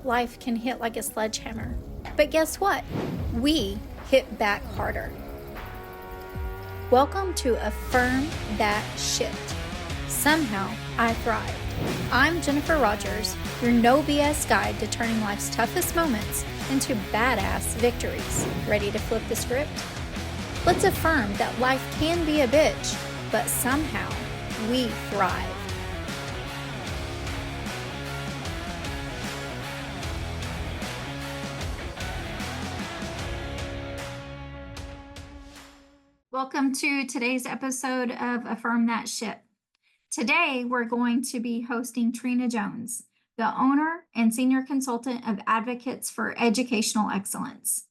life can hit like a sledgehammer. But guess what? We hit back harder. Welcome to Affirm That Sh. Somehow I thrive. I'm Jennifer Rogers, your no BS guide to turning life's toughest moments into badass victories. Ready to flip the script? Let's affirm that life can be a bitch, but somehow we thrive. Welcome to today's episode of Affirm That Sh. Today, we're going to be hosting Trina Jones, the owner and senior consultant of Advocates for Educational Excellence.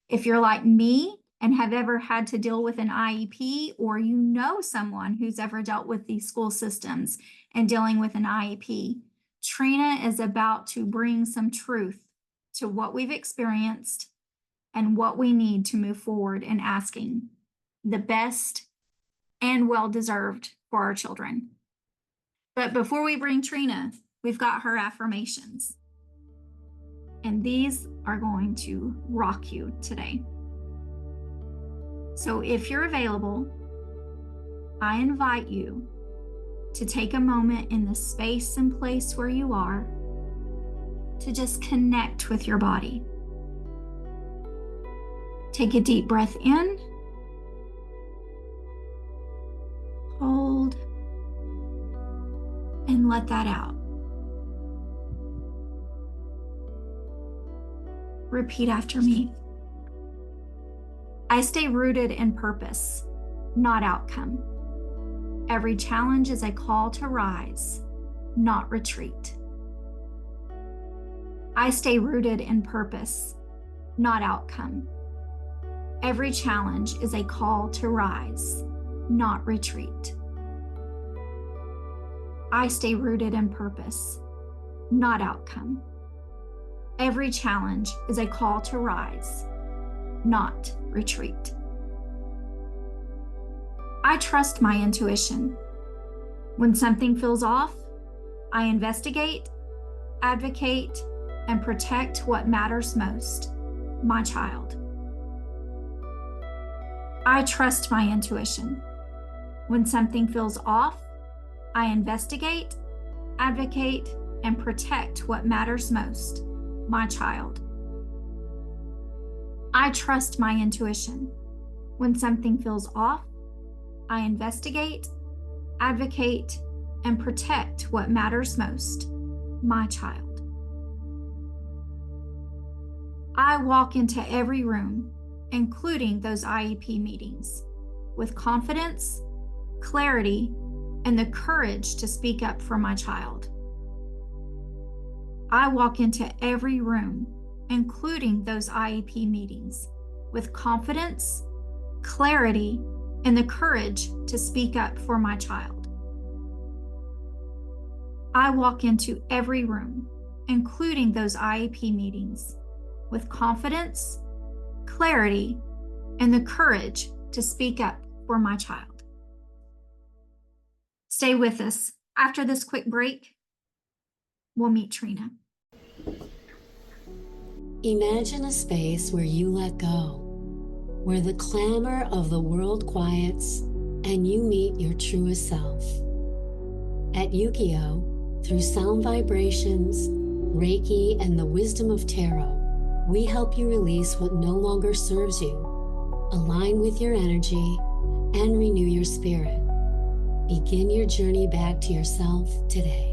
If you're like me and have ever had to deal with an IEP, or you know someone who's ever dealt with these school systems and dealing with an IEP, Trina is about to bring some truth to what we've experienced and what we need to move forward in asking the best and well-deserved for our children. But before we bring Trina, we've got her affirmations. And these are going to rock you today. So if you're available, I invite you to take a moment in the space and place where you are to just connect with your body. Take a deep breath in. Hold and let that out. Repeat after me. I stay rooted in purpose, not outcome. Every challenge is a call to rise, not retreat. I stay rooted in purpose, not outcome. Every challenge is a call to rise, not retreat. I stay rooted in purpose, not outcome. Every challenge is a call to rise, not retreat. I trust my intuition. When something feels off, I investigate, advocate, and protect what matters most, my child. I trust my intuition. When something feels off, I investigate, advocate, and protect what matters most, my child. I trust my intuition. When something feels off, I investigate, advocate, and protect what matters most, my child. I walk into every room, including those IEP meetings, with confidence, clarity, and the courage to speak up for my child. I walk into every room, including those IEP meetings, with confidence, clarity, and the courage to speak up for my child. I walk into every room, including those IEP meetings, with confidence, clarity, and the courage to speak up for my child. Stay with us. After this quick break, we'll meet Trina. Imagine a space where you let go, where the clamor of the world quiets and you meet your truest self. At Yu-Gi-Oh!, through sound vibrations, Reiki, and the wisdom of tarot, we help you release what no longer serves you, align with your energy, and renew your spirit. Begin your journey back to yourself today.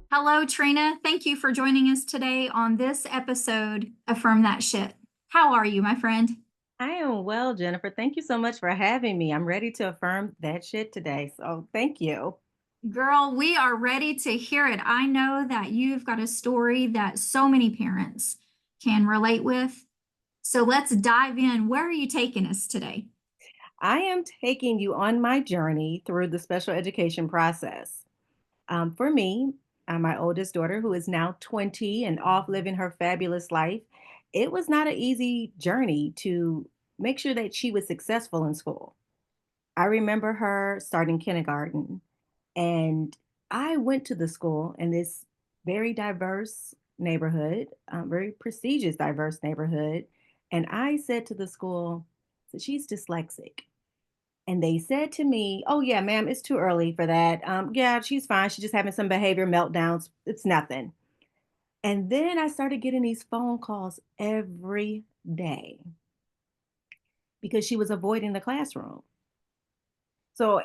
Hello, Trina. Thank you for joining us today on this episode of Affirm That Sh. How are you, my friend? I am well, Jennifer. Thank you so much for having me. I'm ready to affirm that shit today. So thank you. Girl, we are ready to hear it. I know that you've got a story that so many parents can relate with. So let's dive in. Where are you taking us today? I am taking you on my journey through the special education process. For me, my oldest daughter, who is now 20 and off living her fabulous life, it was not an easy journey to make sure that she was successful in school. I remember her starting kindergarten, and I went to the school in this very diverse neighborhood, very prestigious, diverse neighborhood. And I said to the school, so she's dyslexic. And they said to me, "Oh, yeah, ma'am, it's too early for that. Yeah, she's fine. She's just having some behavior meltdowns. It's nothing." And then I started getting these phone calls every day because she was avoiding the classroom. So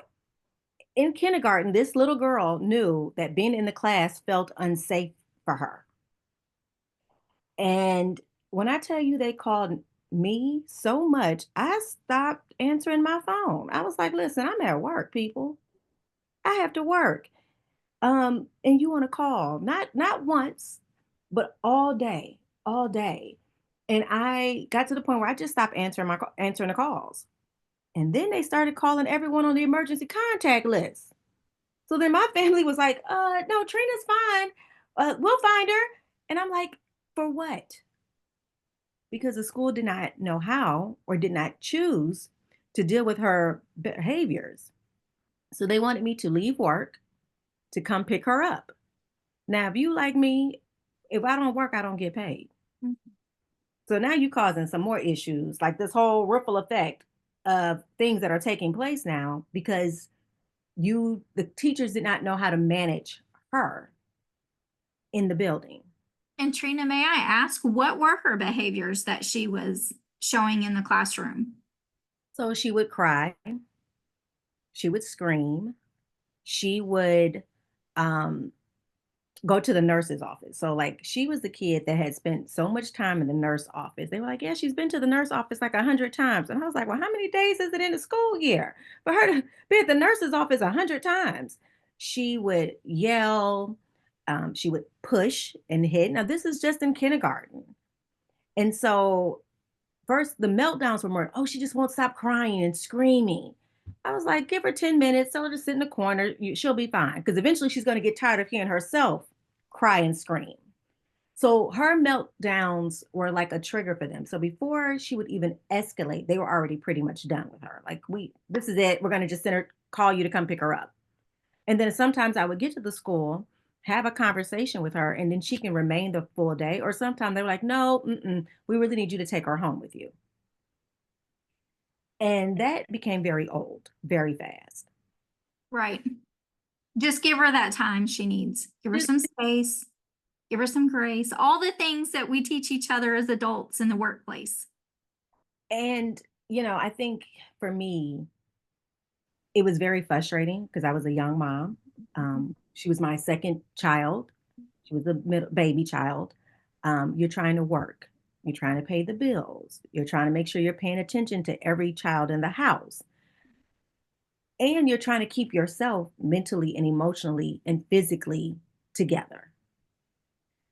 in kindergarten, this little girl knew that being in the class felt unsafe for her. And when I tell you they called me so much, I stopped answering my phone. I was like, listen, I'm at work, people. I have to work. And you want to call, not once, but all day, all day. And I got to the point where I just stopped answering the calls. And then they started calling everyone on the emergency contact list. So then my family was like, no, Trina's fine. We'll find her. And I'm like, for what? Because the school did not know how or did not choose to deal with her behaviors. So they wanted me to leave work to come pick her up. Now, if you like me, if I don't work, I don't get paid. Mhm. So now you causing some more issues, like this whole ripple effect of things that are taking place now because the teachers did not know how to manage her in the building. And Trina, may I ask, what were her behaviors that she was showing in the classroom? So she would cry, she would scream, she would um, go to the nurse's office. So like she was the kid that had spent so much time in the nurse office. They were like, yeah, she's been to the nurse office like 100 times. And I was like, well, how many days is it in the school year for her to be at the nurse's office 100 times? She would yell, she would push and hit. Now this is just in kindergarten. And so first the meltdowns were more, oh, she just won't stop crying and screaming. I was like, give her 10 minutes, tell her to sit in the corner. She'll be fine. Because eventually she's going to get tired of hearing herself cry and scream. So her meltdowns were like a trigger for them. So before she would even escalate, they were already pretty much done with her. Like, this is it. We're going to just send her, call you to come pick her up. And then sometimes I would get to the school, have a conversation with her, and then she can remain the full day. Or sometimes they were like, no, we really need you to take her home with you. And that became very old, very fast. Right. Just give her that time she needs. Give her some space, give her some grace, all the things that we teach each other as adults in the workplace. And, I think for me, it was very frustrating because I was a young mom. She was my second child. She was a middle baby child. You're trying to work. You're trying to pay the bills. You're trying to make sure you're paying attention to every child in the house. And you're trying to keep yourself mentally and emotionally and physically together.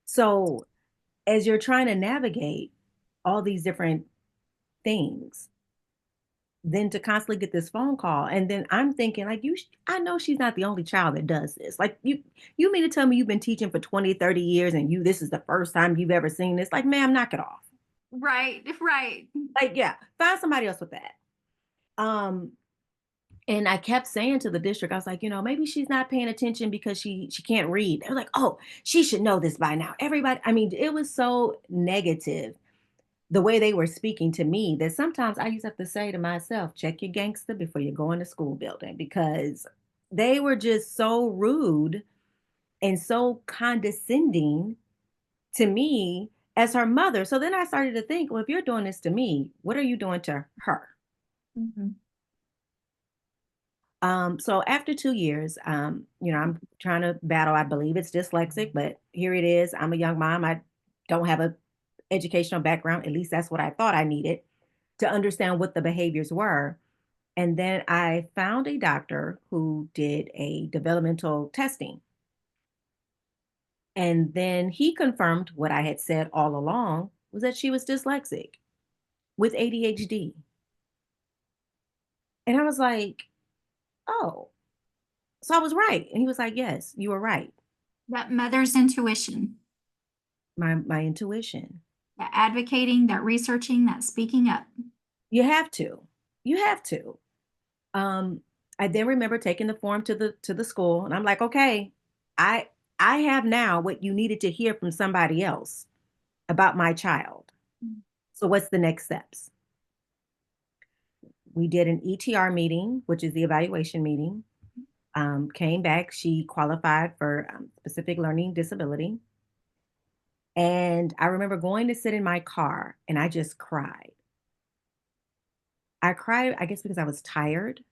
So as you're trying to navigate all these different things, then to constantly get this phone call, and then I'm thinking like, I know she's not the only child that does this. Like, you mean to tell me you've been teaching for 20, 30 years and this is the first time you've ever seen this? Like, ma'am, knock it off. Right, right. Like, yeah, find somebody else with that. Um, and I kept saying to the district, I was like, maybe she's not paying attention because she can't read. They're like, oh, she should know this by now. Everybody, I mean, it was so negative the way they were speaking to me that sometimes I used to have to say to myself, check your gangster before you go in the school building, because they were just so rude and so condescending to me as her mother. So then I started to think, well, if you're doing this to me, what are you doing to her? Mhm. So after 2 years, I'm trying to battle. I believe it's dyslexic, but here it is. I'm a young mom. I don't have a educational background. At least that's what I thought I needed to understand what the behaviors were. And then I found a doctor who did a developmental testing. And then he confirmed what I had said all along was that she was dyslexic with ADHD. And I was like, oh, so I was right. And he was like, yes, you were right. That mother's intuition, My intuition. that advocating, that researching, that speaking up. You have to. You have to. Um, I then remember taking the form to the school, and I'm like, okay, I I have now what you needed to hear from somebody else about my child. So what's the next steps? We did an ETR meeting, which is the evaluation meeting. Came back, she qualified for specific learning disability. And I remember going to sit in my car and I just cried. I cried, I guess, because I was tired,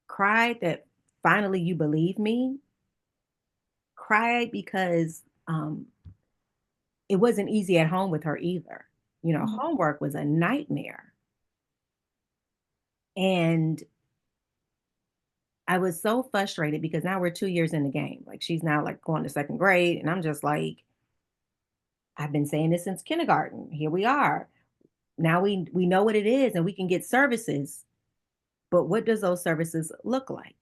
cried that finally you believe me, cried because it wasn't easy at home with her either. You know, Mhm. homework was a nightmare. And I was so frustrated because now we're 2 years in the game. Like she's now like going to second grade. And I'm just like, I've been saying this since kindergarten. Here we are. Now we know what it is and we can get services, but what does those services look like?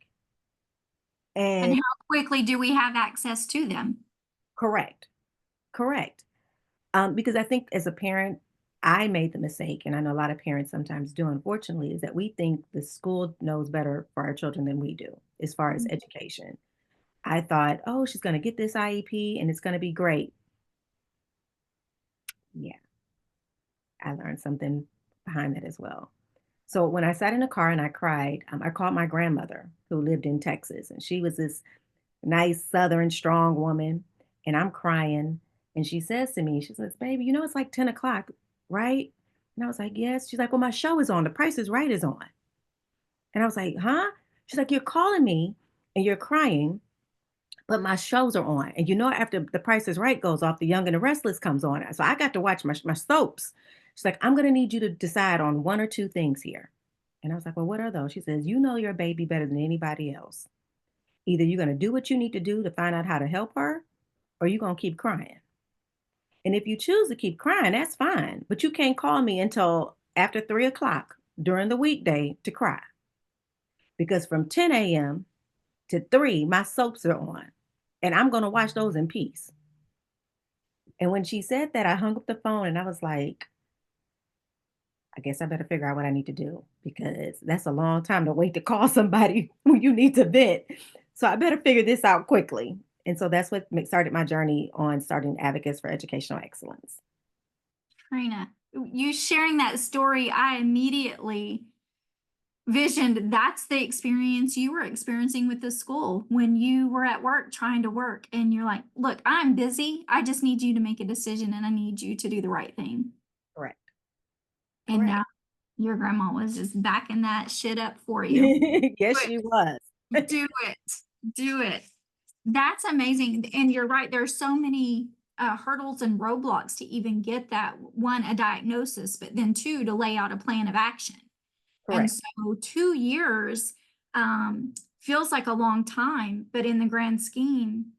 And And how quickly do we have access to them? correct, correct. Because I think as a parent, I made the mistake, and I know a lot of parents sometimes do, unfortunately, is that we think the school knows better for our children than we do as far as Mhm. education. I thought, oh, she's going to get this IEP and it's going to be great. Yeah, I learned something behind that as well. So when I sat in the car and I cried, I called my grandmother who lived in Texas, and she was this nice Southern strong woman. And I'm crying. And she says to me, she says, baby, you know, it's like 10 o'clock, right? And I was like, yes. She's like, well, my show is on. The Price is Right is on. And I was like, huh? She's like, you're calling me and you're crying, but my shows are on. And you know, after The Price is Right goes off, The Young and the Restless comes on. So I got to watch my soaps. She's like, I'm going to need you to decide on one or two things here. And I was like, well, what are those? She says, you know your baby better than anybody else. Either you're going to do what you need to do to find out how to help her, or you're going to keep crying. And if you choose to keep crying, that's fine. But you can't call me until after 3 o'clock during the weekday to cry. Because from 10 a.m. to 3, my soaps are on. And I'm going to watch those in peace. And when she said that, I hung up the phone and I was like, I guess I better figure out what I need to do because that's a long time to wait to call somebody when you need to vent. So I better figure this out quickly. And so that's what started my journey on starting Advocates for Educational Excellence. Trina, you sharing that story, I immediately visioned that's the experience you were experiencing with the school when you were at work trying to work and you're like, look, I'm busy. I just need you to make a decision and I need you to do the right thing. Correct. And Correct. now your grandma was just backing that shit up for you. Yes, Do she was. it. Do it. Do it. That's amazing. And you're right. There's so many hurdles and roadblocks to even get that one, a diagnosis, but then two, to lay out a plan of action. And Correct. so 2 years feels like a long time, but in the grand scheme,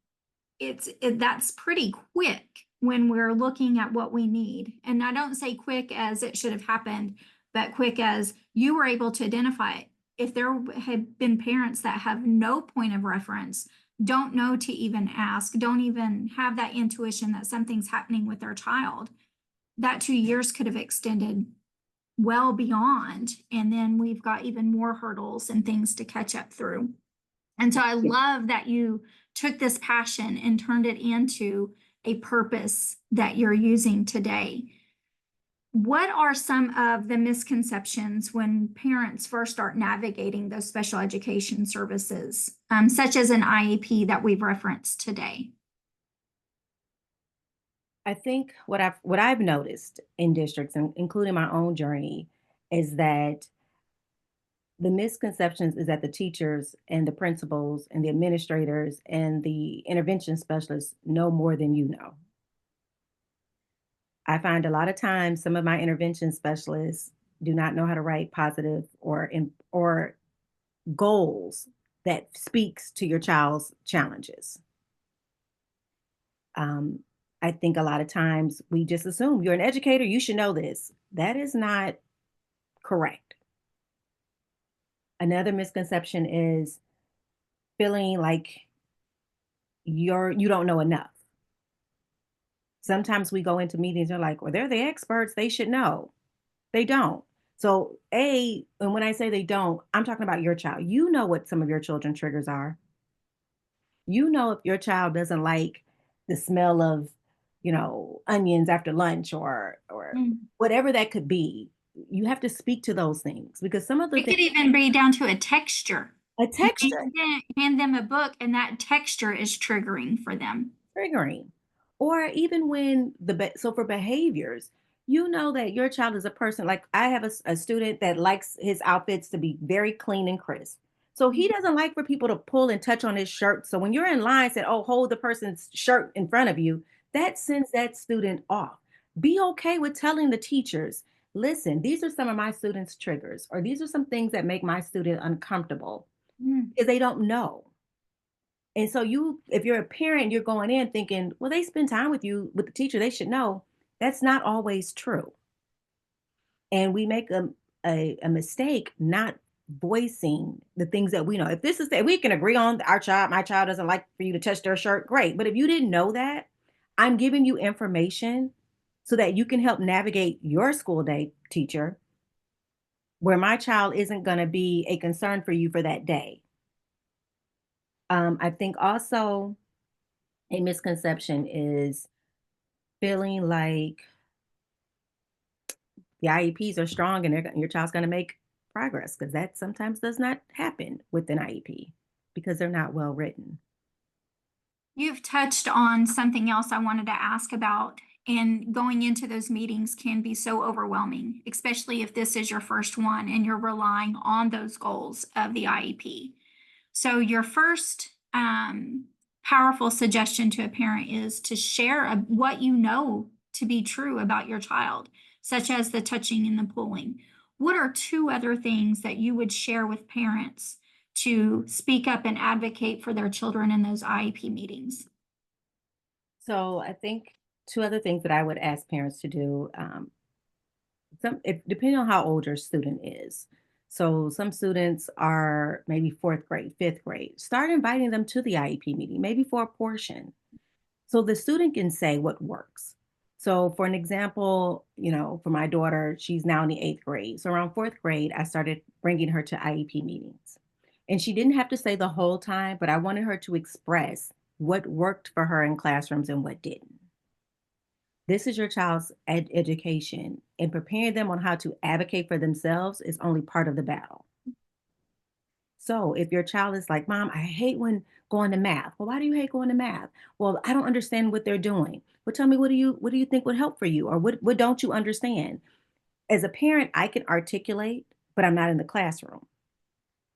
that's pretty quick when we're looking at what we need. And I don't say quick as it should have happened, but quick as you were able to identify it. If there had been parents that have no point of reference, don't know to even ask, don't even have that intuition that something's happening with their child, that 2 years could have extended well beyond. And then we've got even more hurdles and things to catch up through. And so I love that you took this passion and turned it into a purpose that you're using today. What are some of the misconceptions when parents first start navigating those special education services, such as an IEP that we've referenced today? I think what I've noticed in districts, and including my own journey, is that the misconceptions is that the teachers and the principals and the administrators and the intervention specialists know more than you know. I find a lot of times some of my intervention specialists do not know how to write positive or goals that speaks to your child's challenges. Um, I think a lot of times we just assume you're an educator, you should know this. That is not correct. Another misconception is feeling like you don't know enough. Sometimes we go into meetings, they're like, well, they're the experts, they should know. They don't. So, and when I say they don't, I'm talking about your child. You know what some of your children triggers are. You know if your child doesn't like the smell of, onions after lunch or Mm. whatever that could be. You have to speak to those things because some of the It things, could even be down to a texture. a You texture. may hand them a book and that texture is triggering for them. Triggering. Or even when so for behaviors, you know that your child is a person, like I have a student that likes his outfits to be very clean and crisp. So he doesn't like for people to pull and touch on his shirt. So when you're in line, said, "Oh, hold the person's shirt in front of you," that sends that student off. Be okay with telling the teachers, "Listen, these are some of my students' triggers, or these are some things that make my student uncomfortable," Mm. because they don't know. And so if you're a parent, you're going in thinking, well, they spend time with you, with the teacher, they should know. That's not always true. And we make a mistake not voicing the things that we know. If this is that we can agree on my child doesn't like for you to touch their shirt, great. But if you didn't know that, I'm giving you information so that you can help navigate your school day, teacher, where my child isn't going to be a concern for you for that day. I think also a misconception is feeling like the IEPs are strong and your child's going to make progress, because that sometimes does not happen with an IEP because they're not well written. You've touched on something else I wanted to ask about, and going into those meetings can be so overwhelming, especially if this is your first one and you're relying on those goals of the IEP. So, your first powerful suggestion to a parent is to share what you know to be true about your child, such as the touching and the pulling. What are two other things that you would share with parents to speak up and advocate for their children in those IEP meetings? So I think two other things that I would ask parents to do, depending on how old your student is. So some students are maybe fourth grade, fifth grade. Start inviting them to the IEP meeting, maybe for a portion. So the student can say what works. So for an example, for my daughter, she's now in the eighth grade. So around fourth grade, I started bringing her to IEP meetings. And she didn't have to say the whole time, but I wanted her to express what worked for her in classrooms and what didn't. This is your child's education, and preparing them on how to advocate for themselves is only part of the battle. So if your child is like, Mom, I hate when going to math. Well, why do you hate going to math? Well, I don't understand what they're doing. Well, tell me, what do you think would help for you? Or what don't you understand? As a parent, I can articulate, but I'm not in the classroom.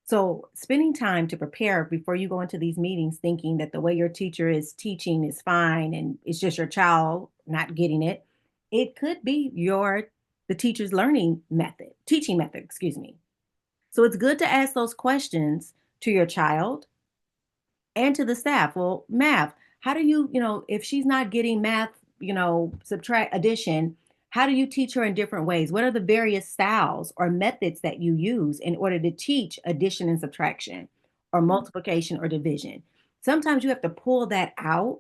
So spending time to prepare before you go into these meetings thinking that the way your teacher is teaching is fine and it's just your child not getting it, it could be the teacher's teaching method, excuse me. So it's good to ask those questions to your child and to the staff. Well, math, how do if she's not getting math, subtract, addition, how do you teach her in different ways? What are the various styles or methods that you use in order to teach addition and subtraction or multiplication or division? Sometimes you have to pull that out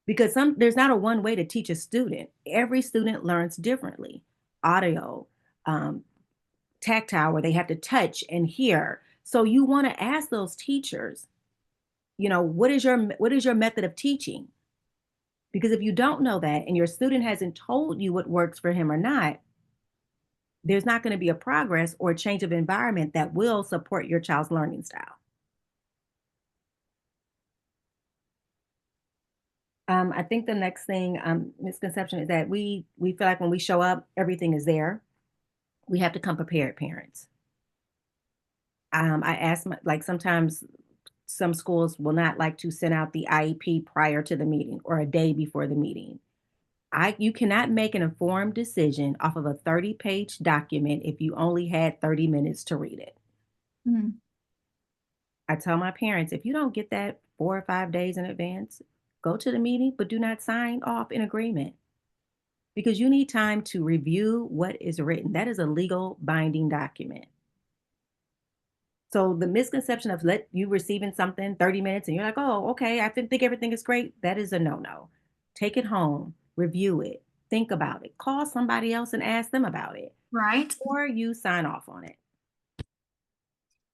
because there's not a one way to teach a student. Every student learns differently. Audio, um, tactile, where they have to touch and hear. So you want to ask those teachers, what is your method of teaching? Because if you don't know that and your student hasn't told you what works for him or not, there's not going to be a progress or a change of environment that will support your child's learning style. I think the next thing, misconception is that we feel like when we show up, everything is there. We have to come prepared, parents. I ask like sometimes some schools will not like to send out the IEP prior to the meeting or a day before the meeting. You cannot make an informed decision off of a 30-page document if you only had 30 minutes to read it. Mm. I tell my parents, if you don't get that 4 or 5 days in advance, go to the meeting, but do not sign off in agreement because you need time to review what is written. That is a legal binding document. So the misconception of let you receiving something 30 minutes and you're like, oh, okay, I think everything is great. That is a no-no. Take it home, review it, think about it. Call somebody else and ask them about it, Right. or you sign off on it.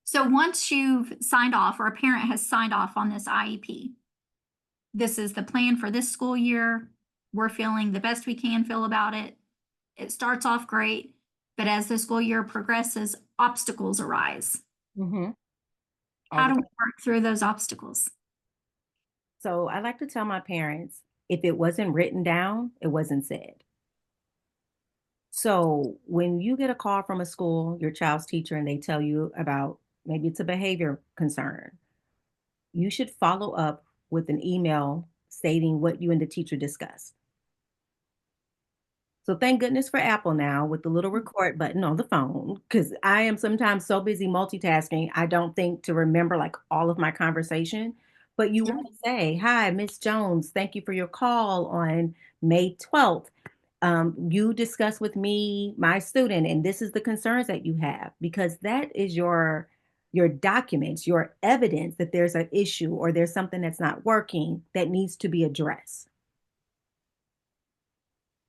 So once you've signed off or a parent has signed off on this IEP, this is the plan for this school year. We're feeling the best we can feel about it. It starts off great, but as the school year progresses, obstacles arise. Mm-hmm. How do we work through those obstacles? So I like to tell my parents, if it wasn't written down, it wasn't said. So when you get a call from a school, your child's teacher, and they tell you about maybe it's a behavior concern, you should follow up with an email stating what you and the teacher discussed. So thank goodness for Apple now with the little record button on the phone, because I am sometimes so busy multitasking, I don't think to remember like all of my conversation. But you Yeah. want to say, "Hi, Miss Jones, thank you for your call on May 12th. You discussed with me, my student, and this is the concerns that you have," because that is your documents, your evidence that there's an issue or there's something that's not working that needs to be addressed.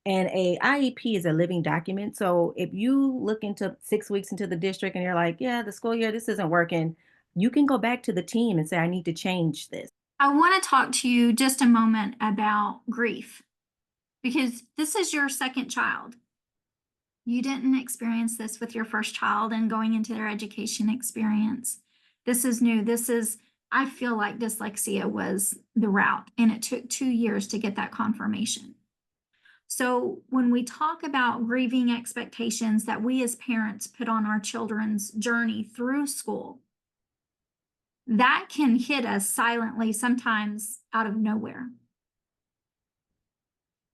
And a IEP is a living document. So if you look into 6 weeks into the district and you're like, yeah, the school year, this isn't working, you can go back to the team and say, I need to change this. I want to talk to you just a moment about grief because this is your second child. You didn't experience this with your first child and going into their education experience. This is new. I feel like dyslexia was the route, and it took 2 years to get that confirmation. So, when we talk about grieving expectations that we as parents put on our children's journey through school, that can hit us silently, sometimes out of nowhere.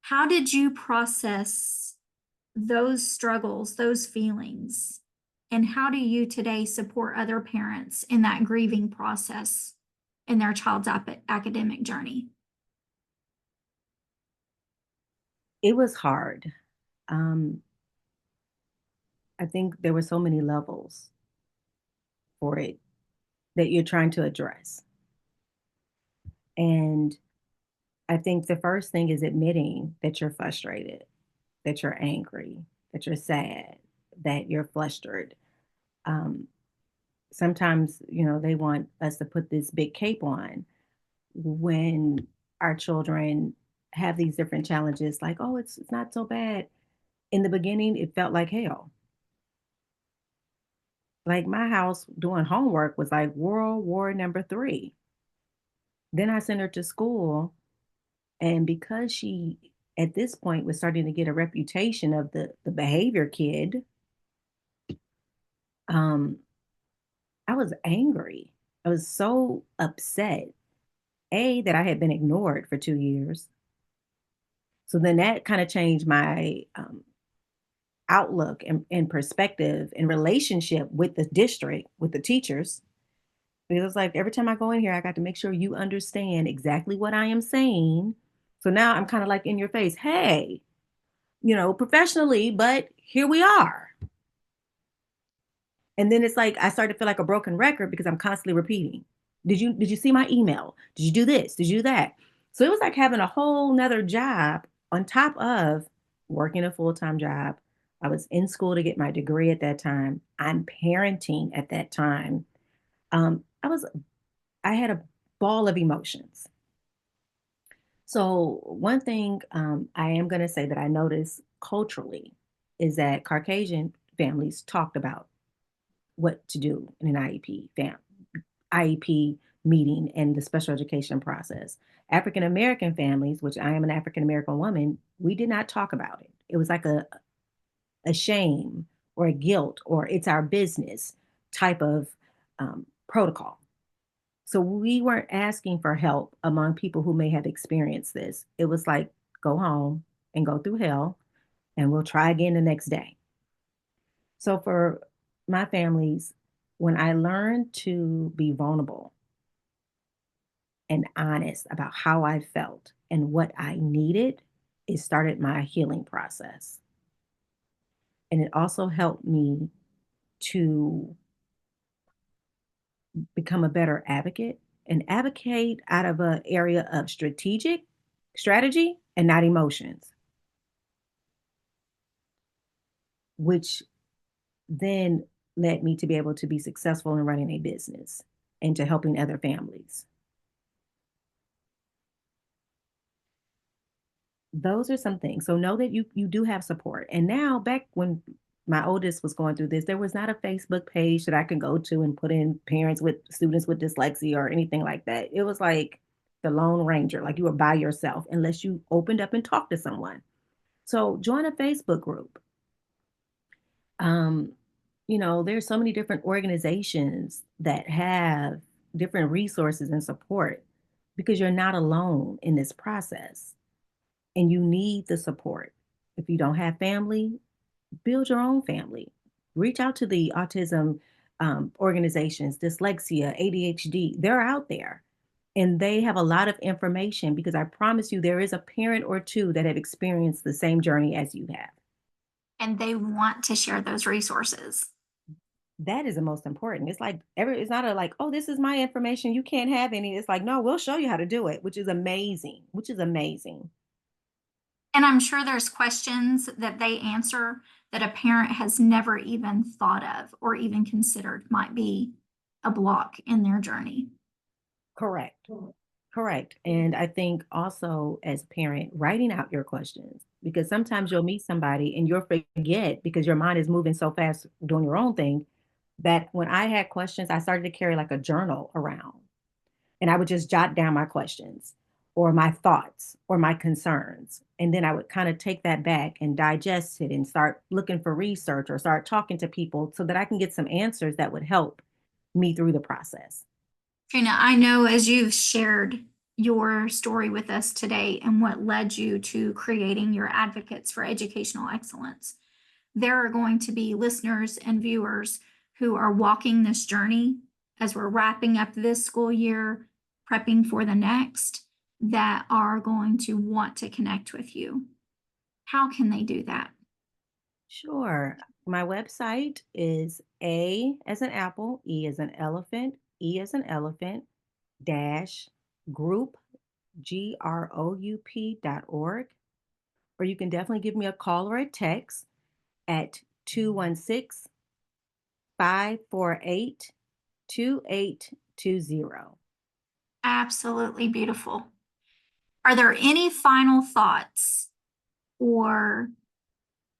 How did you process those struggles, those feelings? And how do you today support other parents in that grieving process in their child's academic journey? It was hard. Um, I think there were so many levels for it that you're trying to address. And I think the first thing is admitting that you're frustrated, that you're angry, that you're sad, that you're flustered. Um, Sometimes, they want us to put this big cape on when our children have these different challenges, like, oh, it's not so bad. In the beginning, it felt like hell. Like my house doing homework was like World War number three. Then I sent her to school, and because she at this point was starting to get a reputation of the behavior kid, um, I was angry. I was so upset. A, that I had been ignored for 2 years. So then that kind of changed my outlook and perspective and relationship with the district, with the teachers. Because it's like every time I go in here, I got to make sure you understand exactly what I am saying. So now I'm kind of like in your face, hey, professionally, but here we are. And then it's like I started to feel like a broken record because I'm constantly repeating. Did you see my email? Did you do this? Did you do that? So it was like having a whole nother job on top of working a full-time job. I was in school to get my degree at that time. I'm parenting at that time. I had a ball of emotions. So one thing I am going to say that I noticed culturally is that Caucasian families talked about what to do in an IEP meeting and the special education process. African American families, which I am an African American woman, we did not talk about it. It was like a shame or a guilt or it's our business type of protocol. So we weren't asking for help among people who may have experienced this. It was like, go home and go through hell, and we'll try again the next day. So for my families, when I learned to be vulnerable and honest about how I felt and what I needed, it started my healing process. And it also helped me to become a better advocate and advocate out of an area of strategic strategy and not emotions. which then led me to be able to be successful in running a business and to helping other families. Those are some things. So know that you do have support. And now, back when my oldest was going through this, there was not a Facebook page that I could go to and put in parents with students with dyslexia or anything like that. It was like the Lone Ranger, like you were by yourself unless you opened up and talked to someone. So join a Facebook group. Um, there's so many different organizations that have different resources and support because you're not alone in this process and you need the support. If you don't have family, build your own family. Reach out to the autism organizations, dyslexia, ADHD. They're out there and they have a lot of information because I promise you, there is a parent or two that have experienced the same journey as you have. And they want to share those resources. That is the most important. It's like it's not a like, oh, this is my information. You can't have any. It's like, no, we'll show you how to do it, which is amazing, which is amazing. And I'm sure there's questions that they answer that a parent has never even thought of or even considered might be a block in their journey. Correct. Correct. And I think also as a parent, writing out your questions, because sometimes you'll meet somebody and you'll forget because your mind is moving so fast doing your own thing that when I had questions, I started to carry like a journal around and I would just jot down my questions or my thoughts or my concerns. And then I would kind of take that back and digest it and start looking for research or start talking to people so that I can get some answers that would help me through the process. Trina, I know as you've shared your story with us today and what led you to creating your Advocates for Educational Excellence, there are going to be listeners and viewers who are walking this journey as we're wrapping up this school year, prepping for the next, that are going to want to connect with you. How can they do that? Sure. My website is A as an apple, E as an elephant, E as an elephant, dash group, group.org. Or you can definitely give me a call or a text at 216 548 2820. Absolutely beautiful. Are there any final thoughts or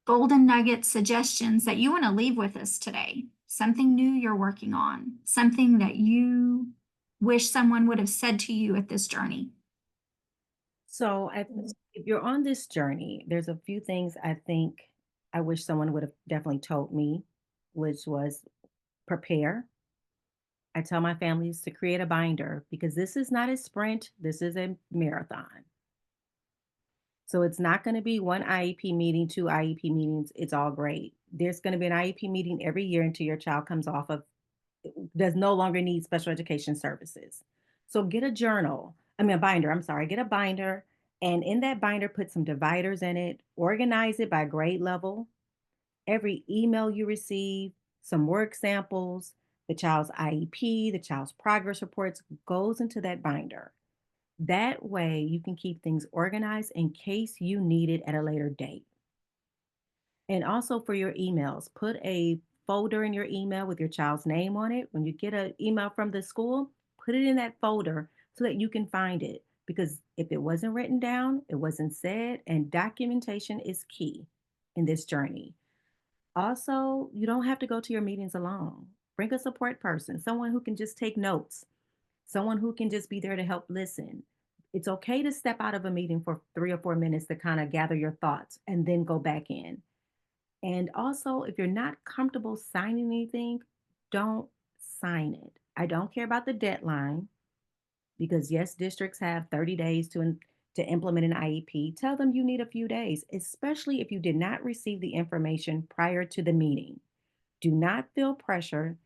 golden nugget suggestions that you want to leave with us today? Something new you're working on, something that you wish someone would have said to you at this journey? So if you're on this journey, there's a few things I think I wish someone would have definitely told me, which was prepare. I tell my families to create a binder because this is not a sprint, this is a marathon. So it's not going to be one IEP meeting, two IEP meetings. It's all great. There's going to be an IEP meeting every year until your child comes off of, does no longer need special education services. So get a journal, a binder, I'm sorry, get a binder. And in that binder, put some dividers in it, organize it by grade level. Every email you receive, some work samples, the child's IEP, the child's progress reports goes into that binder. That way you can keep things organized in case you need it at a later date. And also for your emails, put a folder in your email with your child's name on it. When you get an email from the school, put it in that folder so that you can find it. Because if it wasn't written down, it wasn't said, and documentation is key in this journey. Also, you don't have to go to your meetings alone. Bring a support person, someone who can just take notes, someone who can just be there to help listen. It's okay to step out of a meeting for 3 or 4 minutes to kind of gather your thoughts and then go back in. And also, if you're not comfortable signing anything, don't sign it. I don't care about the deadline because yes, districts have 30 days to implement an IEP. Tell them you need a few days, especially if you did not receive the information prior to the meeting. Do not feel pressure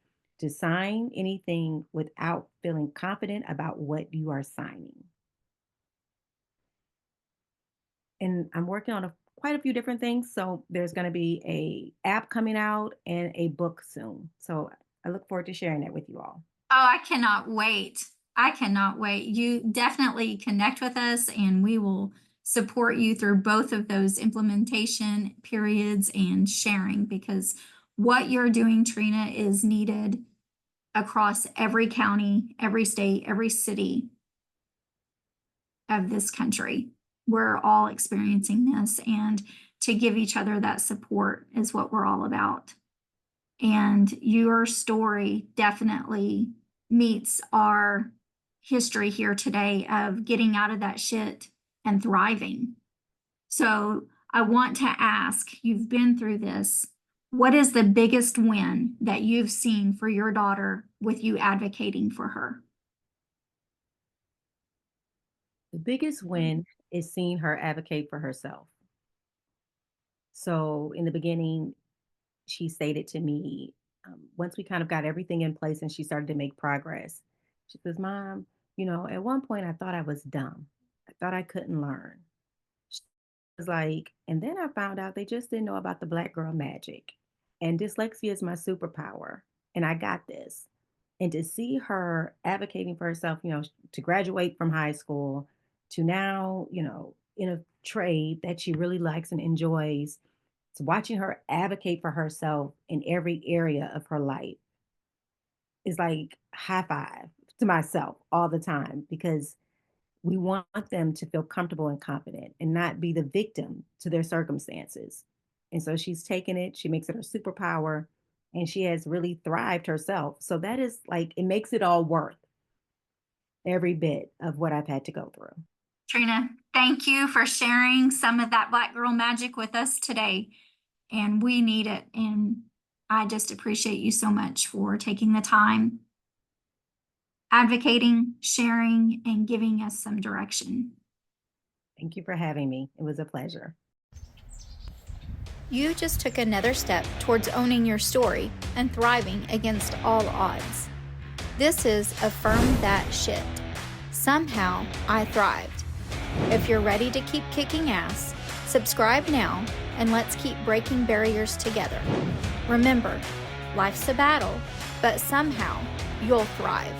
to sign anything without feeling confident about what you are signing. And I'm working on quite a few different things. So there's going to be a app coming out and a book soon. So I look forward to sharing that with you all. Oh, I cannot wait. I cannot wait. You definitely connect with us and we will support you through both of those implementation periods and sharing, because what you're doing, Trina, is needed across every county, every state, every city of this country. We're all experiencing this, and to give each other that support is what we're all about. And your story definitely meets our history here today of getting out of that shit and thriving. So I want to ask, you've been through this. What is the biggest win that you've seen for your daughter with you advocating for her? The biggest win is seeing her advocate for herself. So in the beginning, she stated to me, once we kind of got everything in place and she started to make progress, she says, Mom, at one point I thought I was dumb. I thought I couldn't learn. She was like, and then I found out they just didn't know about the Black girl magic. And dyslexia is my superpower. And I got this. And to see her advocating for herself, to graduate from high school to now, in a trade that she really likes and enjoys, to watching her advocate for herself in every area of her life is like high five to myself all the time, because we want them to feel comfortable and confident and not be the victim to their circumstances. And so she's taken it, she makes it her superpower, and she has really thrived herself. So that is like, it makes it all worth every bit of what I've had to go through. Trina, thank you for sharing some of that Black girl magic with us today. And we need it. And I just appreciate you so much for taking the time, advocating, sharing, and giving us some direction. Thank you for having me. It was a pleasure. You just took another step towards owning your story and thriving against all odds. This is Affirm That Shit. Somehow I thrived. If you're ready to keep kicking ass, subscribe now and let's keep breaking barriers together. Remember, life's a battle, but somehow you'll thrive.